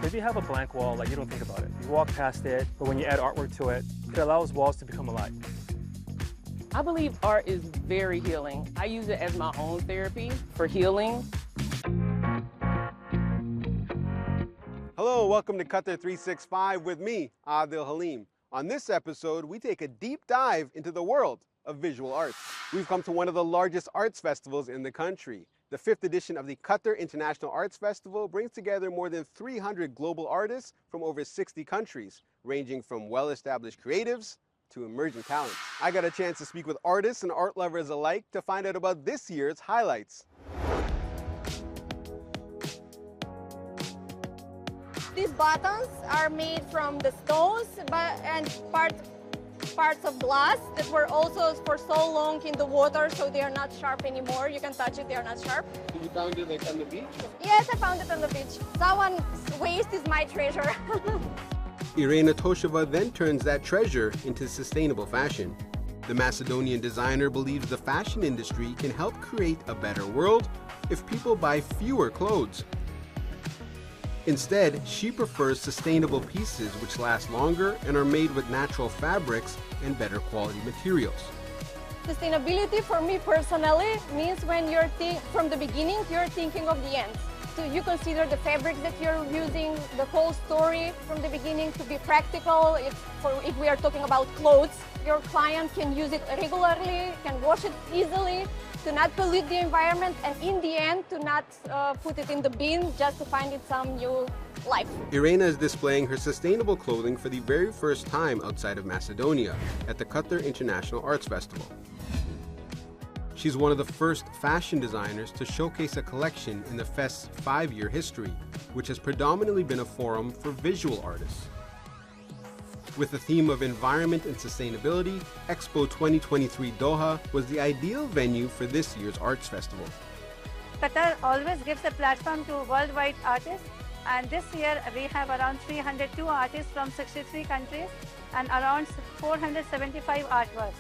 If you have a blank wall, like you don't think about it. You walk past it, but when you add artwork to it, it allows walls to become alive. I believe art is very healing. I use it as my own therapy for healing. Hello, welcome to Qatar 365 with me, Adil Halim. On this episode, we take a deep dive into the world of visual arts. We've come to one of the largest arts festivals in the country. The 5th edition of the Qatar International Arts Festival brings together more than 300 global artists from over 60 countries, ranging from well-established creatives to emerging talents. I got a chance to speak with artists and art lovers alike to find out about this year's highlights. These buttons are made from the stones and parts of glass that were also for so long in the water, so they are not sharp anymore. You can touch it, they are not sharp. You found it like on the beach? Yes, I found it on the beach. Someone's waste is my treasure. Irina Tosheva then turns that treasure into sustainable fashion. The Macedonian designer believes the fashion industry can help create a better world if people buy fewer clothes. Instead, she prefers sustainable pieces which last longer and are made with natural fabrics and better quality materials. Sustainability for me personally means when you're from the beginning, you're thinking of the end. So you consider the fabrics that you're using, the whole story from the beginning to be practical. If we are talking about clothes, your client can use it regularly, can wash it easily, to not pollute the environment, and in the end, to not put it in the bin just to find it some new life. Irina is displaying her sustainable clothing for the very first time outside of Macedonia at the Qatar International Arts Festival. She's one of the first fashion designers to showcase a collection in the Fest's 5-year history, which has predominantly been a forum for visual artists. With the theme of environment and sustainability, Expo 2023 Doha was the ideal venue for this year's arts festival. Qatar always gives a platform to worldwide artists, and this year we have around 302 artists from 63 countries and around 475 artworks.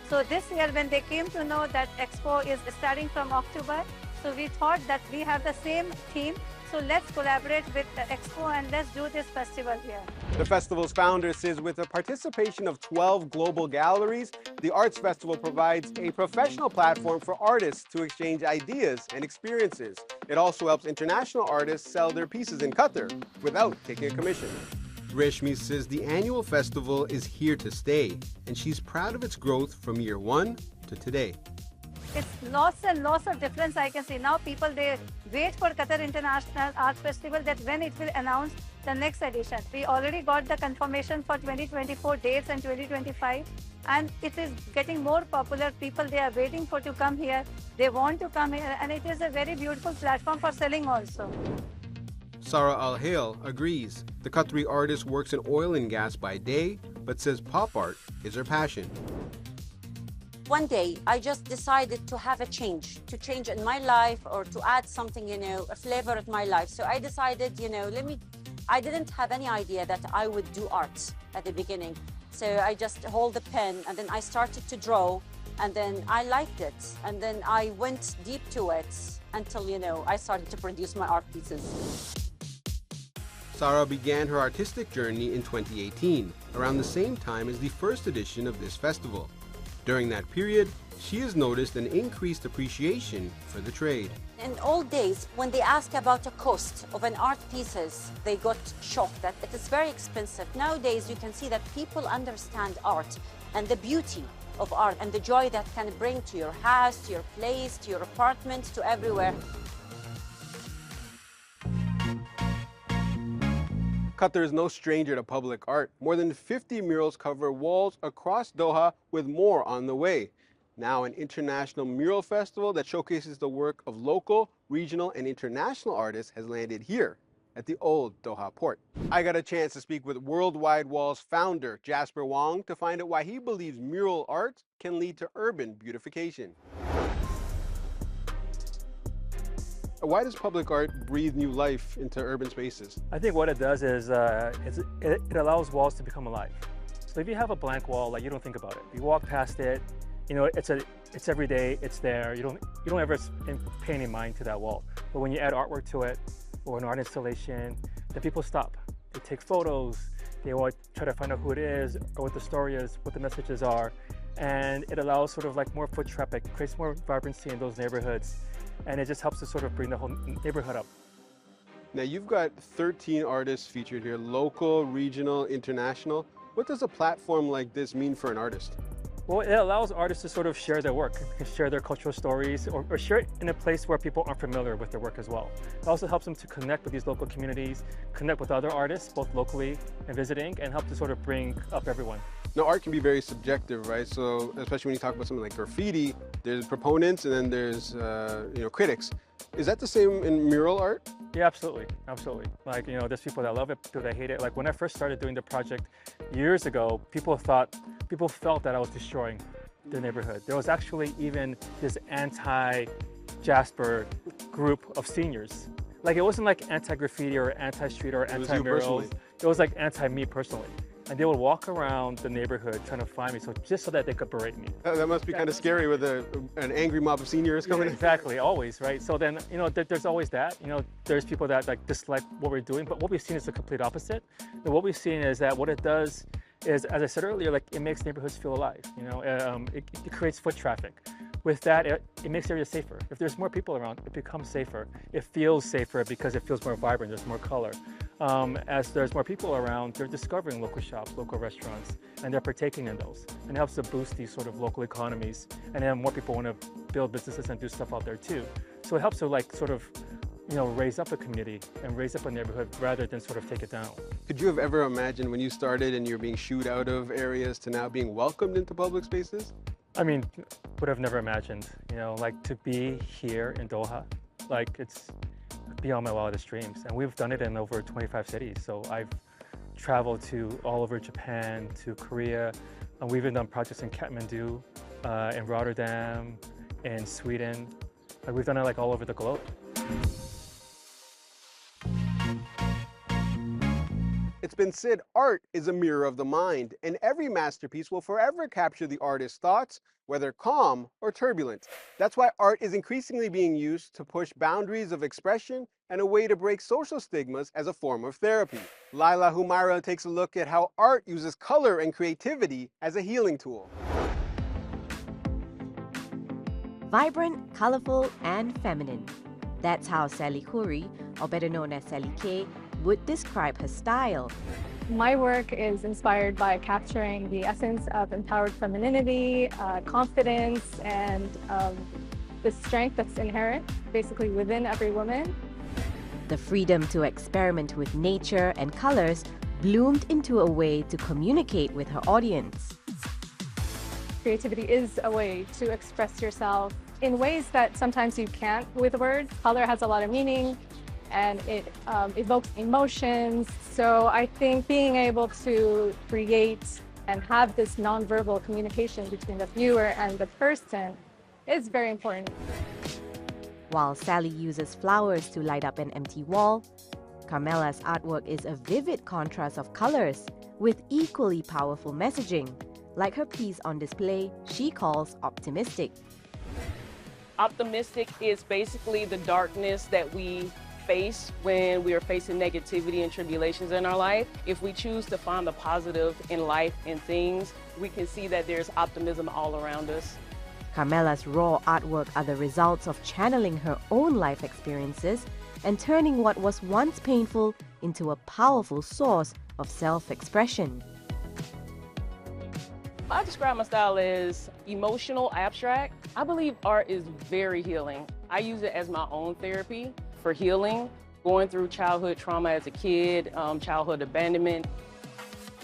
So this year when they came to know that Expo is starting from October, so we thought that we have the same theme. So let's collaborate with the Expo and let's do this festival here. The festival's founder says with the participation of 12 global galleries, the Arts Festival provides a professional platform for artists to exchange ideas and experiences. It also helps international artists sell their pieces in Qatar without taking a commission. Reshmi says the annual festival is here to stay, and she's proud of its growth from year 1 to today. It's lots and lots of difference I can see. Now people, they wait for Qatar International Art Festival that when it will announce the next edition. We already got the confirmation for 2024 dates and 2025, and it is getting more popular. People, they are waiting for to come here. They want to come here, and it is a very beautiful platform for selling also. Sarah Al-Hail agrees. The Qatari artist works in oil and gas by day, but says pop art is her passion. One day, I just decided to have a change in my life or to add something, a flavor of my life. So I decided, I didn't have any idea that I would do art at the beginning. So I just hold the pen and then I started to draw and then I liked it. And then I went deep to it until, I started to produce my art pieces. Sarah began her artistic journey in 2018, around the same time as the first edition of this festival. During that period, she has noticed an increased appreciation for the trade. In old days, when they ask about the cost of an art pieces, they got shocked that it is very expensive. Nowadays, you can see that people understand art and the beauty of art and the joy that can bring to your house, to your place, to your apartment, to everywhere. Qatar is no stranger to public art. More than 50 murals cover walls across Doha, with more on the way. Now an international mural festival that showcases the work of local, regional, and international artists has landed here at the old Doha port. I got a chance to speak with Worldwide Wall's founder, Jasper Wong, to find out why he believes mural art can lead to urban beautification. Why does public art breathe new life into urban spaces? I think what it does is it allows walls to become alive. So if you have a blank wall, like you don't think about it. You walk past it, it's every day, it's there. You don't ever pay any mind to that wall. But when you add artwork to it, or an art installation, then people stop. They take photos, they want to try to find out who it is, or what the story is, what the messages are. And it allows sort of like more foot traffic, creates more vibrancy in those neighborhoods. And it just helps to sort of bring the whole neighborhood up. Now you've got 13 artists featured here, local, regional, international. What does a platform like this mean for an artist? Well, it allows artists to sort of share their work, share their cultural stories, or share it in a place where people aren't familiar with their work as well. It also helps them to connect with these local communities, connect with other artists, both locally and visiting, and help to sort of bring up everyone. Now, art can be very subjective, right? So, especially when you talk about something like graffiti, there's proponents and then there's, critics. Is that the same in mural art? Yeah, absolutely, absolutely. Like, there's people that love it, people that hate it. Like when I first started doing the project years ago, people felt that I was destroying the neighborhood. There was actually even this anti-Jasper group of seniors. Like it wasn't like anti-graffiti or anti-street or anti-murals. It was like anti-me personally. And they would walk around the neighborhood trying to find me, just so that they could berate me. That must be kind of scary with an angry mob of seniors coming in. Exactly, always, right? So then, there's always that. There's people that like dislike what we're doing, but what we've seen is the complete opposite. And what we've seen is that what it does is, as I said earlier, like it makes neighborhoods feel alive. It creates foot traffic. With that, it makes areas safer. If there's more people around, it becomes safer. It feels safer because it feels more vibrant, there's more color. As there's more people around, they're discovering local shops, local restaurants, and they're partaking in those. And it helps to boost these sort of local economies. And then more people want to build businesses and do stuff out there too. So it helps to like sort of, raise up a community and raise up a neighborhood rather than sort of take it down. Could you have ever imagined when you started and you're being shooed out of areas to now being welcomed into public spaces? I mean, would have never imagined, like to be here in Doha, like it's beyond my wildest dreams. And we've done it in over 25 cities. So I've traveled to all over Japan, to Korea, and we've even done projects in Kathmandu, in Rotterdam, in Sweden. Like we've done it like all over the globe. It's been said art is a mirror of the mind, and every masterpiece will forever capture the artist's thoughts, whether calm or turbulent. That's why art is increasingly being used to push boundaries of expression and a way to break social stigmas as a form of therapy. Laila Humaira takes a look at how art uses color and creativity as a healing tool. Vibrant, colorful, and feminine. That's how Sally Khoury, or better known as Sally K, would describe her style. My work is inspired by capturing the essence of empowered femininity, confidence, and the strength that's inherent basically within every woman. The freedom to experiment with nature and colors bloomed into a way to communicate with her audience. Creativity is a way to express yourself in ways that sometimes you can't with words. Color has a lot of meaning, and it evokes emotions. So I think being able to create and have this nonverbal communication between the viewer and the person is very important. While Sally uses flowers to light up an empty wall, Carmela's artwork is a vivid contrast of colors with equally powerful messaging, like her piece on display she calls Optimistic. Optimistic is basically the darkness that we face when we are facing negativity and tribulations in our life. If we choose to find the positive in life and things, we can see that there's optimism all around us. Carmela's raw artwork are the results of channeling her own life experiences and turning what was once painful into a powerful source of self-expression. I describe my style as emotional, abstract. I believe art is very healing. I use it as my own therapy for healing, going through childhood trauma as a kid, childhood abandonment.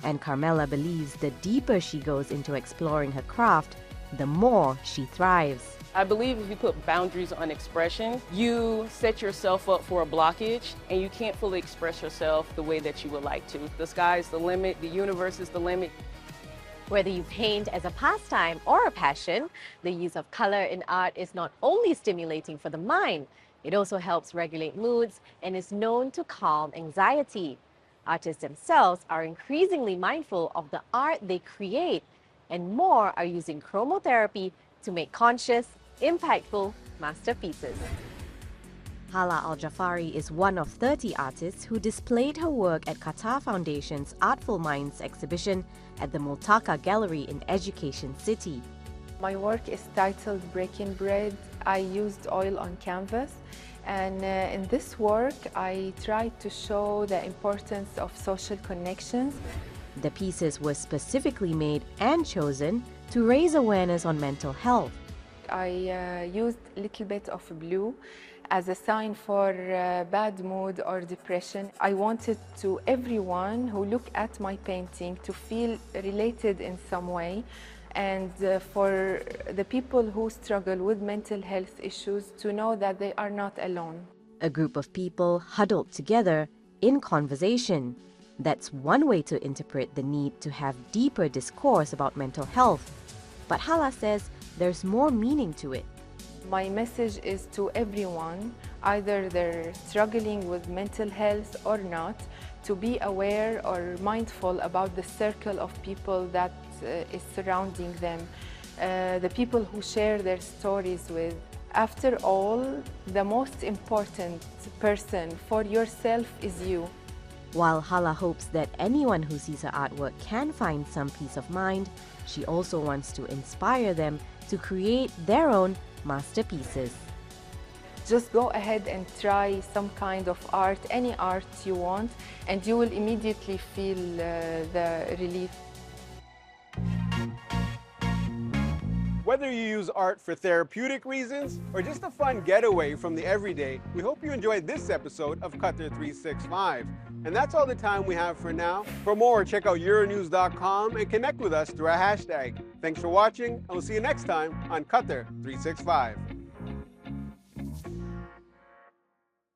And Carmela believes the deeper she goes into exploring her craft, the more she thrives. I believe if you put boundaries on expression, you set yourself up for a blockage and you can't fully express yourself the way that you would like to. The sky's the limit, the universe is the limit. Whether you paint as a pastime or a passion, the use of color in art is not only stimulating for the mind, it also helps regulate moods and is known to calm anxiety. Artists themselves are increasingly mindful of the art they create, and more are using chromotherapy to make conscious, impactful masterpieces. Hala Al-Jafari is one of 30 artists who displayed her work at Qatar Foundation's Artful Minds exhibition at the Multaka Gallery in Education City. My work is titled Breaking Bread. I used oil on canvas, and in this work I tried to show the importance of social connections. The pieces were specifically made and chosen to raise awareness on mental health. I used a little bit of blue as a sign for bad mood or depression. I wanted to everyone who look at my painting to feel related in some way, and for the people who struggle with mental health issues to know that they are not alone. A group of people huddled together in conversation. That's one way to interpret the need to have deeper discourse about mental health. But Hala says there's more meaning to it. My message is to everyone, either they're struggling with mental health or not, to be aware or mindful about the circle of people that is surrounding them, the people who share their stories with. After all, the most important person for yourself is you. While Hala hopes that anyone who sees her artwork can find some peace of mind, she also wants to inspire them to create their own masterpieces. Just go ahead and try some kind of art, any art you want, and you will immediately feel the relief. Whether you use art for therapeutic reasons or just a fun getaway from the everyday, we hope you enjoyed this episode of Qatar 365. And that's all the time we have for now. For more, check out Euronews.com and connect with us through our hashtag. Thanks for watching, and we'll see you next time on Qatar 365.